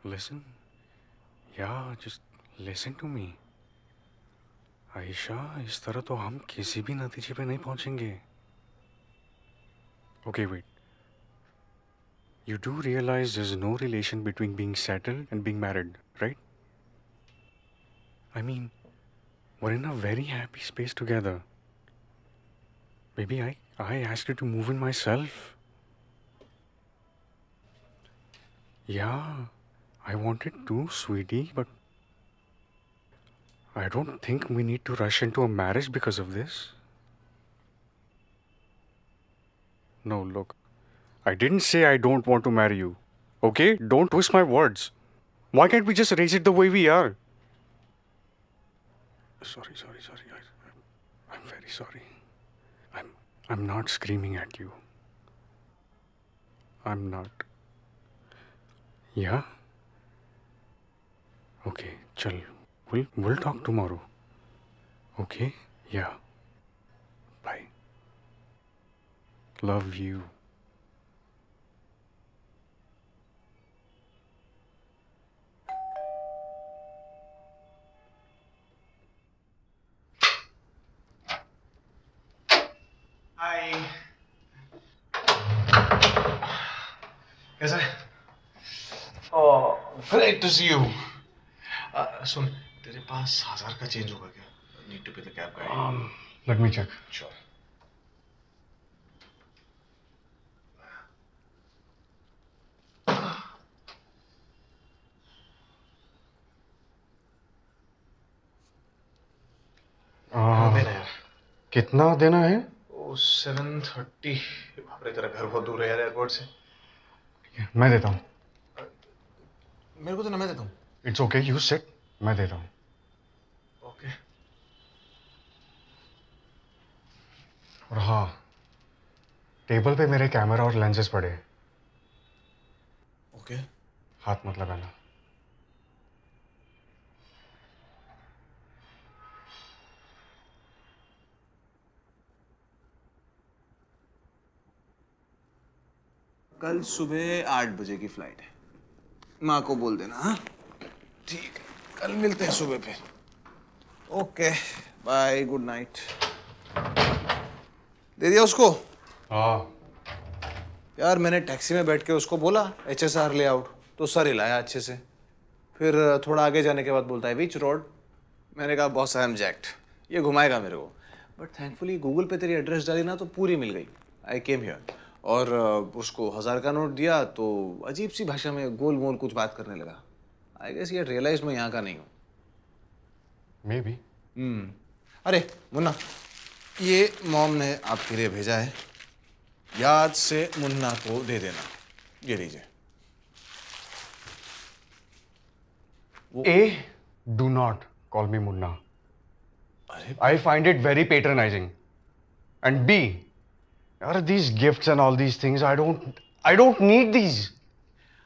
Listen. Yeah, just listen to me. Ayesha, इस तरह तो हम किसी भी नतीजे पे नहीं पहुंचेंगे. Okay, wait. You do realize there's no relation between being settled and being married, right? I mean, we're in a very happy space together. Maybe I asked you to move in myself. Yeah, I wanted to, sweetie, but I don't think we need to rush into a marriage because of this. No, look, I didn't say I don't want to marry you. Okay? Don't twist my words. Why can't we just raise it the way we are? Sorry. I'm very sorry. I'm not screaming at you. I'm not. Yeah? Okay, chal. We'll talk tomorrow. Okay? Yeah. Bye. Love you. हाय, कैसा है? ओह, great to C you. सुन, तेरे पास 1000 का change होगा क्या? Need to पे the cab guide. Let me check. Sure. देना यार. कितना देना है? 7:30. बाप रे, तेरा घर बहुत दूर है यार एयरपोर्ट से. मैं देता हूँ. मेरे को तो ना, मैं देता हूँ. It's okay, you sit. मैं देता हूँ. ओके. और हाँ, टेबल पे मेरे कैमरा और लेंसेज पड़े हैं. ओके. हाथ मत लगाना. कल सुबह 8 बजे की फ्लाइट है. माँ को बोल देना. हाँ ठीक है, कल मिलते हैं सुबह फिर. Okay bye, good night. दे दिया उसको? हाँ. यार मैंने टैक्सी में बैठ के उसको बोला HSR ले आउट, तो सर हिलाया अच्छे से. फिर थोड़ा आगे जाने के बाद बोलता है विच रोड. मैंने कहा बॉस आई एम जैक्ट, ये घुमाएगा मेरे को. बट थैंकफुली गूगल पे तेरी एड्रेस डाली ना तो पूरी मिल गई. आई केम हियर. और उसको 1000 का नोट दिया तो अजीब सी भाषा में गोल मोल कुछ बात करने लगा. आई गेस ये रियलाइज मैं यहाँ का नहीं हूँ. May be. अरे मुन्ना, ये मॉम ने आपके लिए भेजा है, याद से मुन्ना को दे देना. ये लीजिए. A, do not call me Munna. अरे I find it very patronizing. And B, are these gifts and all these things, I don't need these.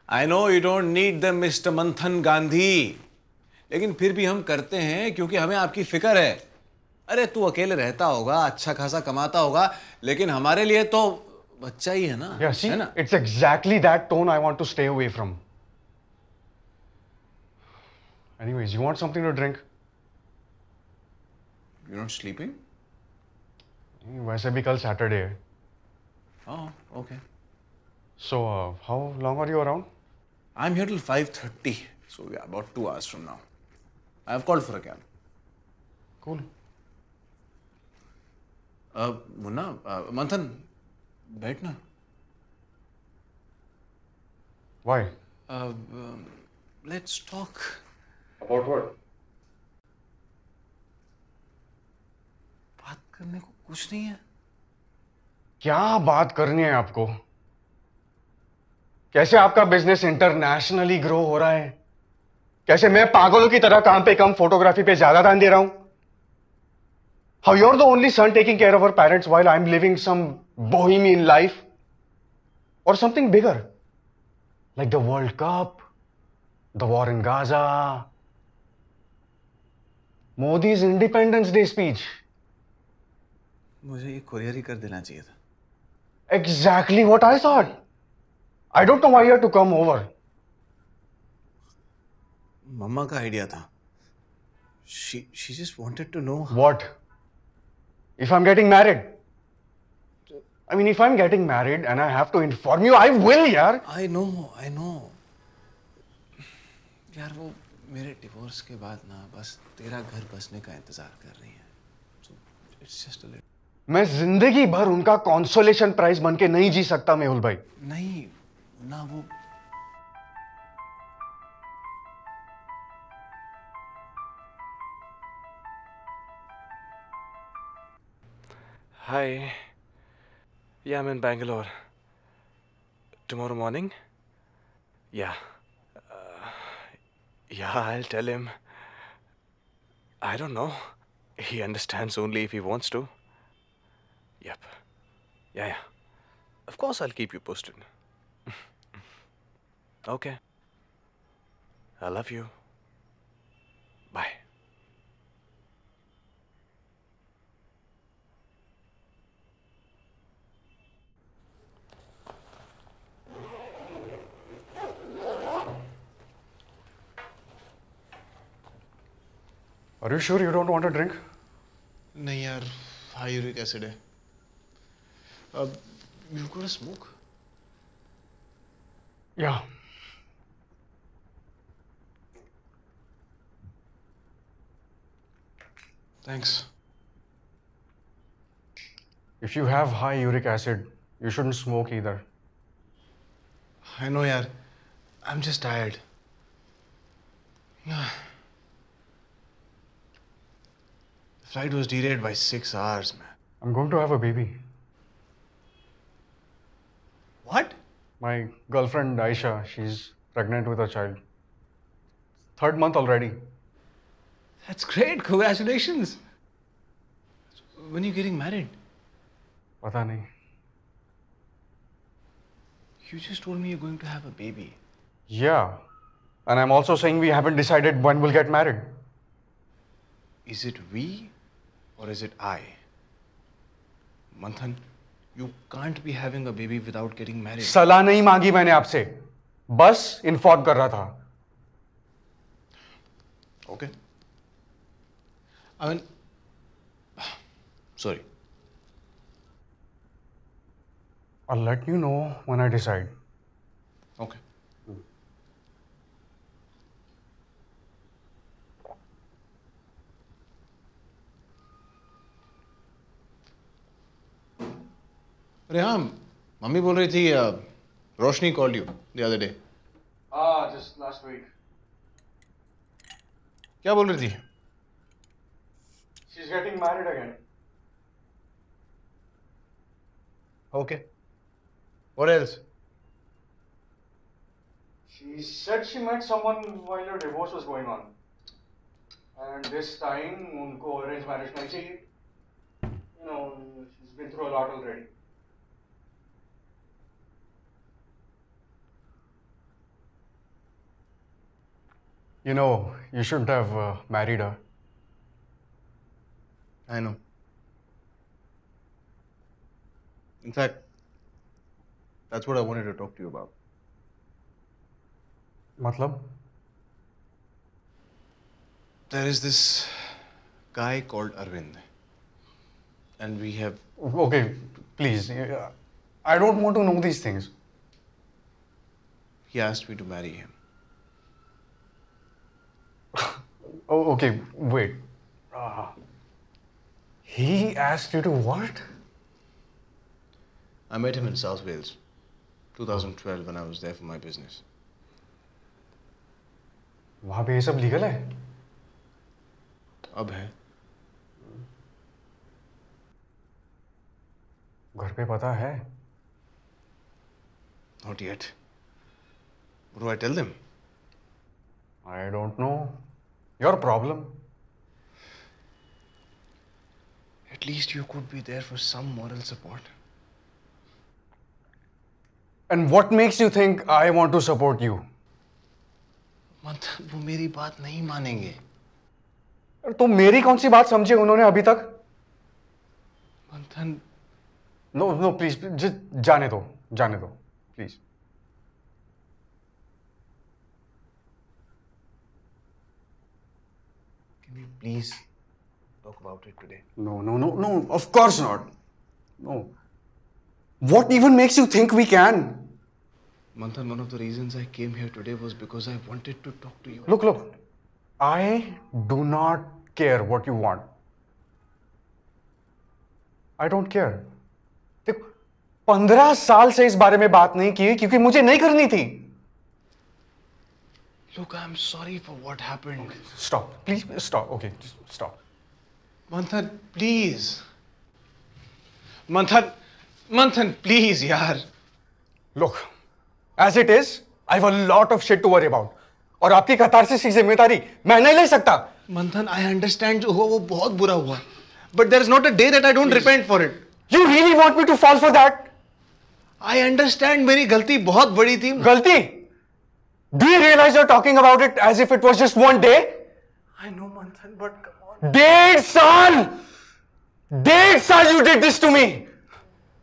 I know you don't need the mister मंथन गांधी, लेकिन फिर भी हम करते हैं क्योंकि हमें आपकी फिक्र है. अरे तू अकेले रहता होगा, अच्छा खासा कमाता होगा, लेकिन हमारे लिए तो बच्चा ही है ना. Yeah, see, है ना? it's exactly that tone I want to stay away from. Anyways, you want something to drink? You're not sleeping? वैसे भी कल Saturday है. Oh, okay. So, how long are you around? I'm here till 5:30, so yeah, about 2 hours from now. I've called for a cab. Cool. Munna, मंथन, बैठना. Why? Let's talk. About what? बात करने को कुछ नहीं है. क्या बात करनी है आपको? कैसे आपका बिजनेस इंटरनेशनली ग्रो हो रहा है? कैसे मैं पागलों की तरह काम पे कम, फोटोग्राफी पे ज्यादा ध्यान दे रहा हूं? How you're the only son taking care of our parents while I'm living some bohemian life? Or something bigger? Like the World Cup, the war in Gaza, Modi's Independence Day speech. मुझे ये courier ही कर देना चाहिए था. Exactly what I thought. I don't know why you had to come over. मम्मा का idea था. She just wanted to know. What? If I'm getting married? I mean, if I'm getting married and I have to inform you, I will, yaar. I know. यार वो मेरे divorce के बाद ना बस तेरा घर बसने का इंतजार कर रही है. So it's just a little. मैं जिंदगी भर उनका कॉन्सोलेशन प्राइज बन के नहीं जी सकता मेहुल भाई. नहीं ना वो. Hi. Yeah, I'm in Bangalore. Tomorrow morning? Yeah. Yeah, I'll tell him. I don't know. He understands only if he wants to. Yep. Yeah. Of course, I'll keep you posted. Okay. I love you. Bye. Are you sure you don't want a drink? नहीं यार, high uric acid है. You gonna smoke? Yeah. Thanks. If you have high uric acid, you shouldn't smoke either. I know यार. I'm just tired. Yeah. The flight was delayed by 6 hours, man. I'm going to have a baby. What? My girlfriend Aisha, she's pregnant with a child. 3rd month already. That's great. Congratulations. When are you getting married? पता नहीं. You just told me you're going to have a baby. Yeah. And I'm also saying we haven't decided when we'll get married. Is it we or is it I? Manthan, you can't be having a baby without getting married. सलाह नहीं मांगी मैंने आपसे. बस inform कर रहा था. Okay. I mean, sorry. I'll let you know when I decide. Okay. अरे हाँ, मम्मी बोल रही थी रोशनी called you the other day. Just last week. क्या बोल रही थी? She's getting married again. Okay. What else? She said she met someone while your divorce was going on. And this time, उनको arranged marriage नहीं चाहिए. You know, she's been through a lot already. You know, you shouldn't have married her. I know. In fact, that's what I wanted to talk to you about. मतलब? There is this guy called Arvind. And we have... Okay, please. I don't want to know these things. He asked me to marry him. Oh, okay, wait. He asked you to what? I met him in South Wales, 2012, when I was there for my business. वहाँ पे ये सब legal है? अब है. घर पे पता है? Not yet. What do I tell them? I don't know. Your problem. At least you could be there for some moral support. And what makes you think I want to support you? वो मेरी बात नहीं मानेंगे. तो मेरी कौन सी बात समझी उन्होंने अभी तक? मंथन. No, please, just जाने दो, please. Can we please talk about it today? No. Of course not. No. What even makes you think we can? Manthan, one of the reasons I came here today was because I wanted to talk to you. Look. I do not care what you want. I don't care. देखो, 15 साल से इस बारे में बात नहीं की क्योंकि मुझे नहीं करनी थी. Look, I'm sorry for what happened. Stop. Please stop. Okay, just stop. Manthan, please. Manthan, please, yaar. Look, as it is, I have a lot of shit to worry about. और आपकी कैथारसिस की जिम्मेदारी मैं नहीं ले सकता. Manthan, I understand जो हुआ वो बहुत बुरा हुआ. But there is not a day that I don't repent for it. You really want me to fall for that? I understand मेरी गलती बहुत बड़ी थी. गलती? Do you realize you're talking about it as if it was just one day? I know, Manthan, but come on. 1.5 साल you did this to me.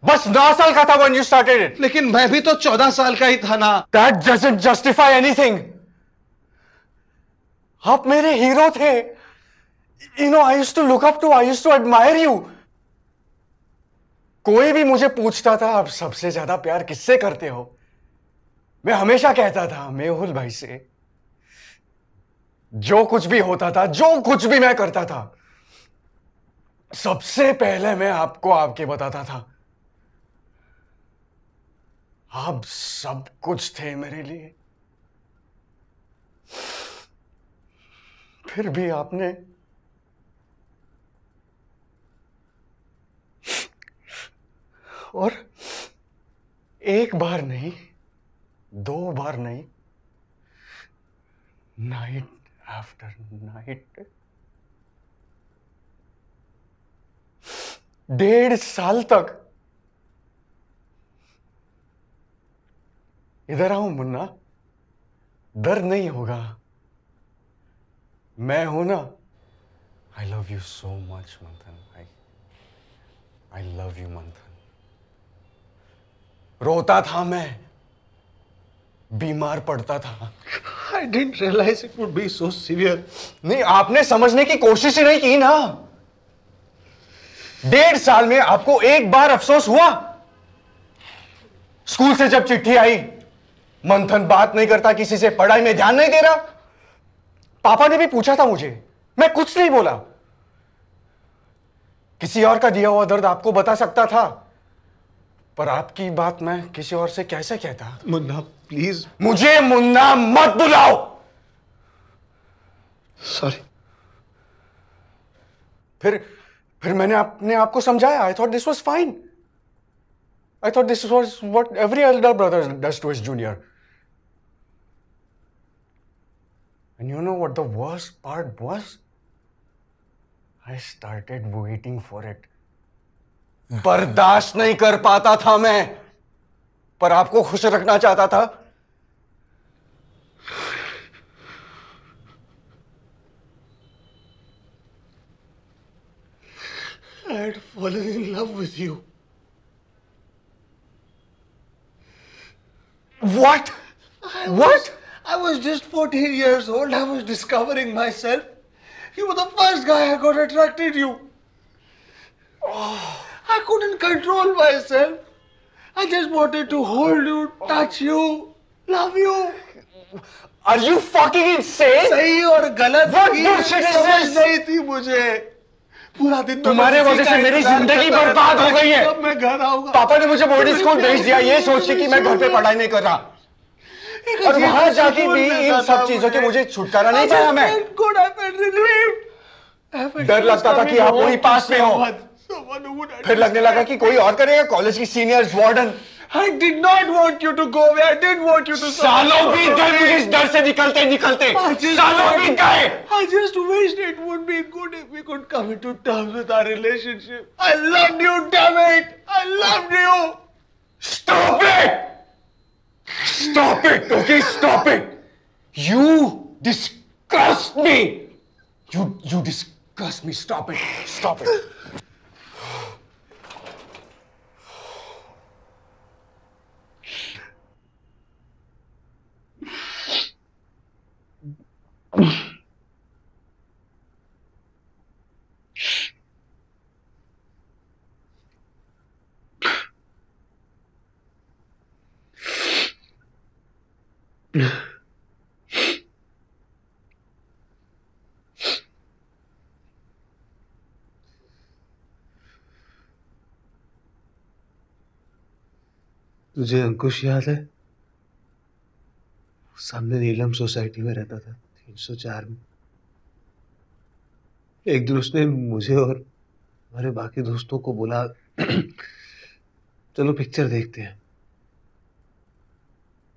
बस 9 साल का था when you started it. लेकिन मैं भी तो 14 साल का ही था ना. That doesn't justify anything. आप मेरे हीरो थे. You know, I used to look up to, I used to admire you. कोई भी मुझे पूछता था आप सबसे ज्यादा प्यार किससे करते हो, मैं हमेशा कहता था मेहुल भाई से. जो कुछ भी होता था, जो कुछ भी मैं करता था, सबसे पहले मैं आपको आपके बताता था. आप सब कुछ थे मेरे लिए. फिर भी आपने और एक बार नहीं, 2 बार नहीं, नाइट आफ्टर नाइट, 1.5 साल तक. इधर आओ मुन्ना, दर्द नहीं होगा, मैं हूं ना. I love you so much, Manthan. I love you, Manthan. रोता था मैं, बीमार पड़ता था. I didn't realize it would be so severe. नहीं, आपने समझने की कोशिश ही नहीं की ना. 1.5 साल में आपको एक बार अफसोस हुआ? स्कूल से जब चिट्ठी आई, मंथन बात नहीं करता किसी से, पढ़ाई में ध्यान नहीं दे रहा. पापा ने भी पूछा था मुझे, मैं कुछ नहीं बोला. किसी और का दिया हुआ दर्द आपको बता सकता था, पर आपकी बात मैं किसी और से कैसे कहता. मुन्ना, प्लीज. मुझे मुन्ना मत बुलाओ. सॉरी. फिर मैंने अपने आप को समझाया. I thought this was fine. I thought this was what every elder brother does to his junior. And you know what the worst part was? I started waiting for it. बर्दाश्त नहीं कर पाता था मैं, पर आपको खुश रखना चाहता था. I had fallen in love with you. What? What? I was just 14 years old. I was discovering myself. You were the first guy I got attracted to. I couldn't control myself. I just wanted to hold you, touch you, love you. Are you fucking insane? सही और गलत What की bullshit is समझ this? नहीं थी मुझे. पूरा दिन तुम्हारे वजह से मेरी जिंदगी बर्बाद हो गई है. अब मैं घर आऊंगा. पापा ने मुझे बोर्डिंग स्कूल भेज दिया ये सोच के कि मैं घर पे पढ़ाई नहीं कर रहा, और वहां जाके भी इन सब चीजों के मुझे छुटकारा नहीं पाया मैं. डर लगता था कि आप वही पास में हो. फिर लगने लगा कि कोई और करेगा, कॉलेज की seniors, warden. I did not want you to go away. I didn't want you to. सालों बीत गए मुझे इस डर से निकलते निकलते. सालों बीत गए. I just wished it would be good if we could come into terms with our relationship. I loved you, damn it! I loved you. Stop it! Stop it! Okay, stop it! You disgust me. You disgust me. Stop it! Stop it! तुझे अंकुश याद है? सामने नीलम society में रहता था, 304 में। एक दिन उसने मुझे और हमारे बाकी दोस्तों को बोला, चलो पिक्चर देखते हैं।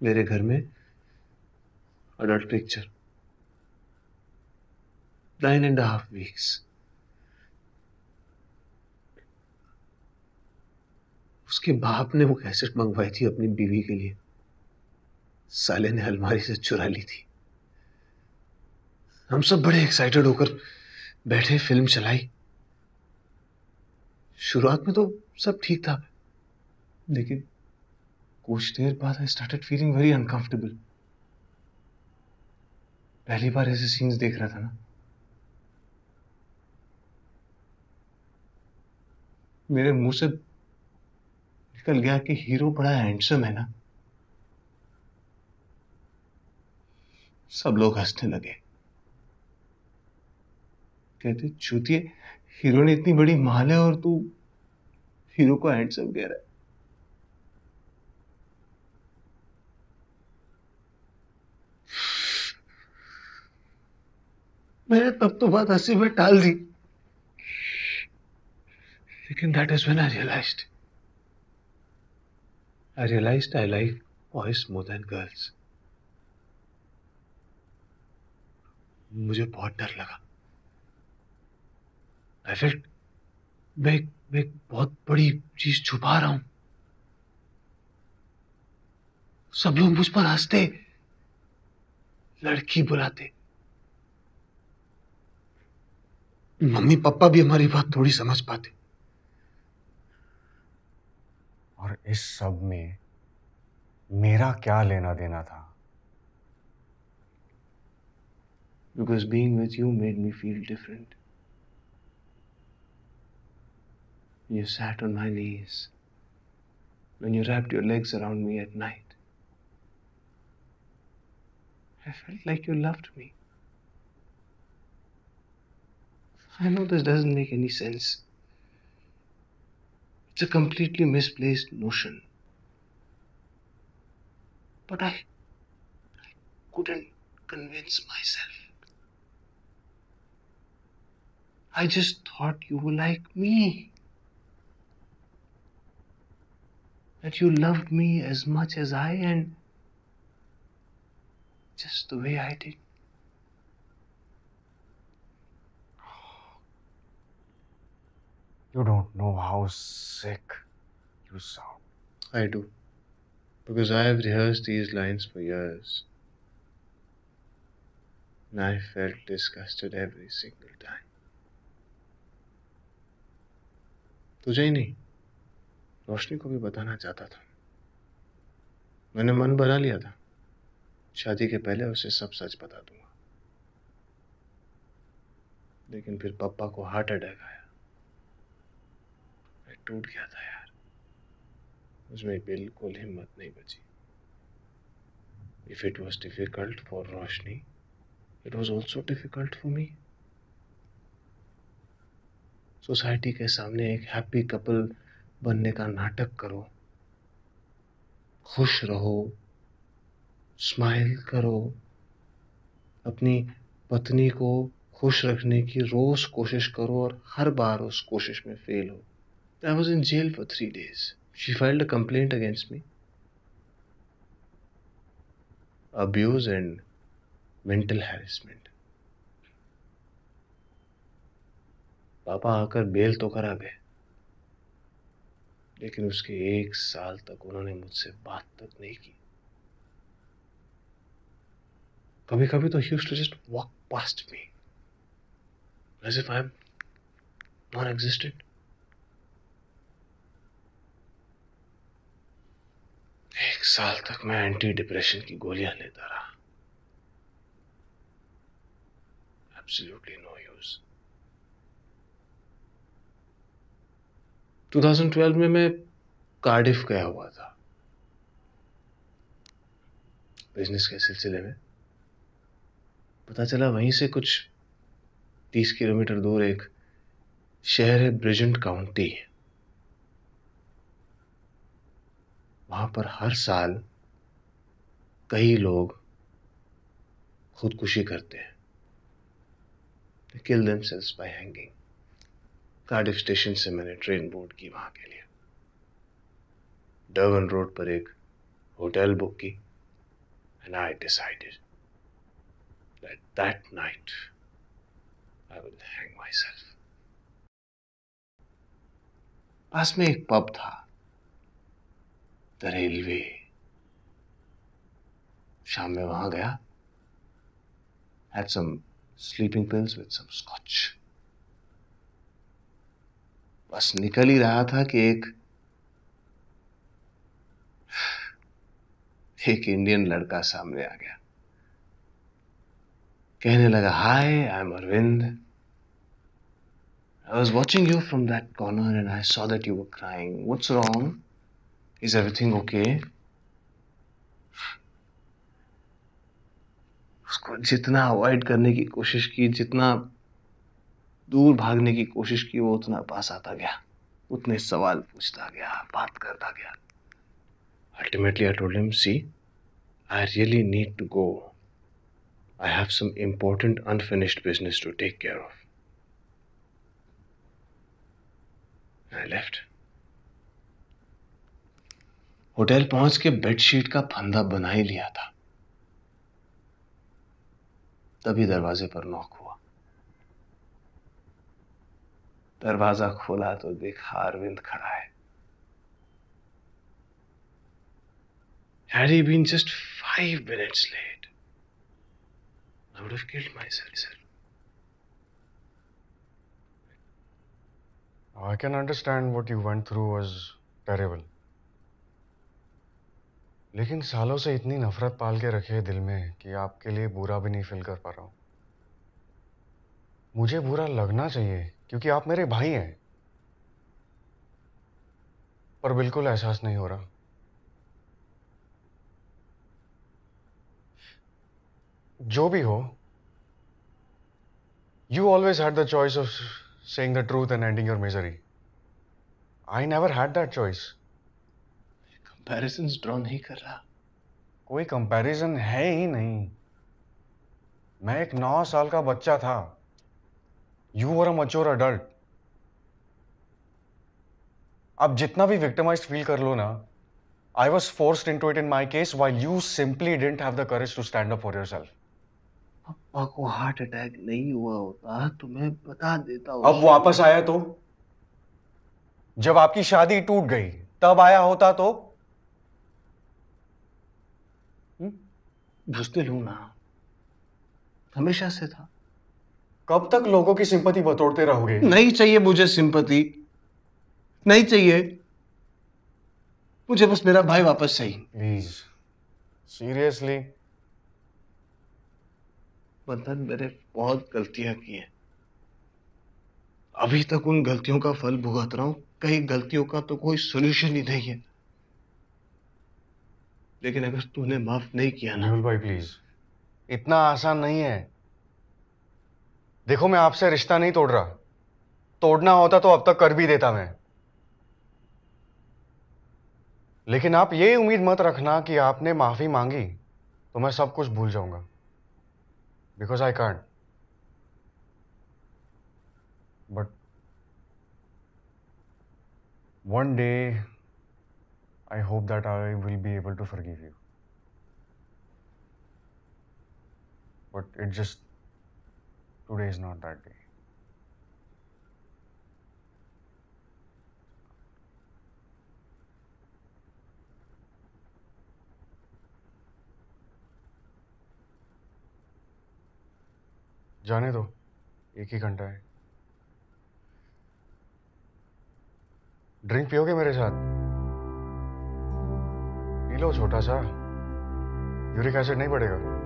मेरे घर में अडल्ट पिक्चर, 9.5 वीक्स। उसके बाप ने वो कैसेट मंगवाई थी अपनी बीवी के लिए। साले ने अलमारी से चुरा ली थी। हम सब बड़े एक्साइटेड होकर बैठे, फिल्म चलाई। शुरुआत में तो सब ठीक था, लेकिन कुछ देर बाद I started feeling very uncomfortable. पहली बार ऐसे सीन्स देख रहा था ना। मेरे मुंह से निकल गया कि हीरो बड़ा हैंडसम है ना। सब लोग हंसने लगे, कहते चूतिए, हीरो ने इतनी बड़ी माल है और तू हीरो को हैंडसम कह रहा है। मैंने तब तो बात हंसी में टाल दी, लेकिन that is when I realised I like boys more than girls. मुझे बहुत डर लगा। आई फेल्ट मैं एक बहुत बड़ी चीज छुपा रहा हूं। सब लोग मुझ पर हंसते, लड़की बुलाते। मम्मी पापा भी हमारी बात थोड़ी समझ पाते। और इस सब में मेरा क्या लेना देना था? Because being with you made me feel different. You sat on my knees when you wrapped your legs around me at night. I felt like you loved me. I know this doesn't make any sense. It's a completely misplaced notion. But I couldn't convince myself. I just thought you were like me. That you loved me as much as I, and just the way I did. You don't know how sick you sound. I do. Because I have rehearsed these lines for years. And I felt disgusted every single time. तुझे ही नहीं, रोशनी को भी बताना चाहता था। मैंने मन बना लिया था, शादी के पहले उसे सब सच बता दूंगा। लेकिन फिर पापा को हार्ट अटैक आया। मैं टूट गया था यार। मुझमें बिल्कुल हिम्मत नहीं बची। If it was difficult for Roshni, it was also difficult for me. Society के सामने एक हैप्पी कपल बनने का नाटक करो, खुश रहो, स्माइल करो, अपनी पत्नी को खुश रखने की रोज कोशिश करो और हर बार उस कोशिश में फेल हो। I was in jail for 3 days. She filed a complaint against me. Abuse and mental harassment. पापा आकर बेल तो करा गए, लेकिन उसके 1 साल तक उन्होंने मुझसे बात तक नहीं की। कभी कभी तो he used to just walk past me as if I'm non-existent. 1 साल तक मैं एंटी डिप्रेशन की गोलियां लेता रहा। Absolutely no use. 2012 में मैं कार्डिफ गया हुआ था। बिजनेस के सिलसिले में। पता चला वहीं से कुछ 30 किलोमीटर दूर एक शहर है ब्रिजेंट काउंटी। वहां पर हर साल कई लोग खुदकुशी करते हैं। They kill themselves by hanging. Cardiff station से मैंने ट्रेन बोर्ड की वहां के लिए। डर्बन रोड पर एक होटल बुक की and I decided that that night I will hang myself. पास में एक पब था, द रेलवे। शाम में वहां गया, had some sleeping pills with some scotch. बस निकल ही रहा था कि एक इंडियन लड़का सामने आ गया। कहने लगा, hi, I am Arvind. I was watching you from that corner and I saw that you were crying. What's wrong? Is everything okay? उसको जितना अवॉइड करने की कोशिश की, जितना दूर भागने की कोशिश की, वो उतना पास आता गया, उतने सवाल पूछता गया, बात करता गया। Ultimately, I told him, see, I really need to go. I have some important unfinished business to take care of. I left. Hotel पहुंच के बेडशीट का फंदा बना ही लिया था, तभी दरवाजे पर नॉक हुआ। दरवाजा खोला तो देखा अरविंद खड़ा है। Had he been just 5 minutes late, I would have killed myself. I can understand what you went through was terrible. लेकिन सालों से इतनी नफरत पाल के रखे है दिल में कि आपके लिए बुरा भी नहीं फील कर पा रहा हूं। मुझे बुरा लगना चाहिए क्योंकि आप मेरे भाई हैं, पर बिल्कुल एहसास नहीं हो रहा। जो भी हो, you always had the choice of saying the truth and ending your misery. I never had that choice. Comparisons draw नहीं कर रहा। कोई कंपैरिजन है ही नहीं। मैं एक 9 साल का बच्चा था। You were a mature adult. आप जितना भी विक्टिमाइज्ड फील कर लो ना, I was forced into it in my case while you simply didn't have the courage to stand up for yourself. पापा को हार्ट अटैक नहीं हुआ होता तो मैं बता देता। अब वापस आया तो? जब आपकी शादी टूट गई तब आया होता तो? बुज़दिल हूं ना, हमेशा से था। कब तक लोगों की सिंपैथी बटोरते रहोगे? नहीं चाहिए मुझे सिंपैथी, नहीं चाहिए मुझे, बस मेरा भाई वापस चाहिए। Please, seriously. बंधन, मैंने बहुत गलतियां की हैं, अभी तक उन गलतियों का फल भुगत रहा हूं। कई गलतियों का तो कोई सोल्यूशन ही नहीं है, लेकिन अगर तूने माफ नहीं किया ना। मेहुल भाई प्लीज, इतना आसान नहीं है। देखो, मैं आपसे रिश्ता नहीं तोड़ रहा। तोड़ना होता तो अब तक कर भी देता मैं। लेकिन आप ये उम्मीद मत रखना कि आपने माफी मांगी तो मैं सब कुछ भूल जाऊंगा, because I can't. But one day I hope that I will be able to forgive you, but it just today is not that day. जाने दो, एक ही घंटा है। ड्रिंक पियोगे मेरे साथ? पी लो छोटा सा, यूरिक एसिड नहीं बढ़ेगा।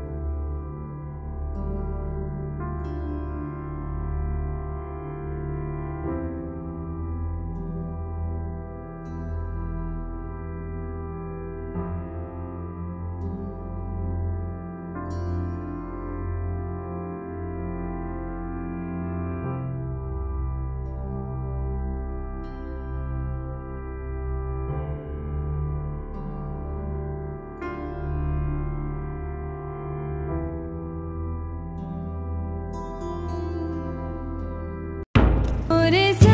बुरे से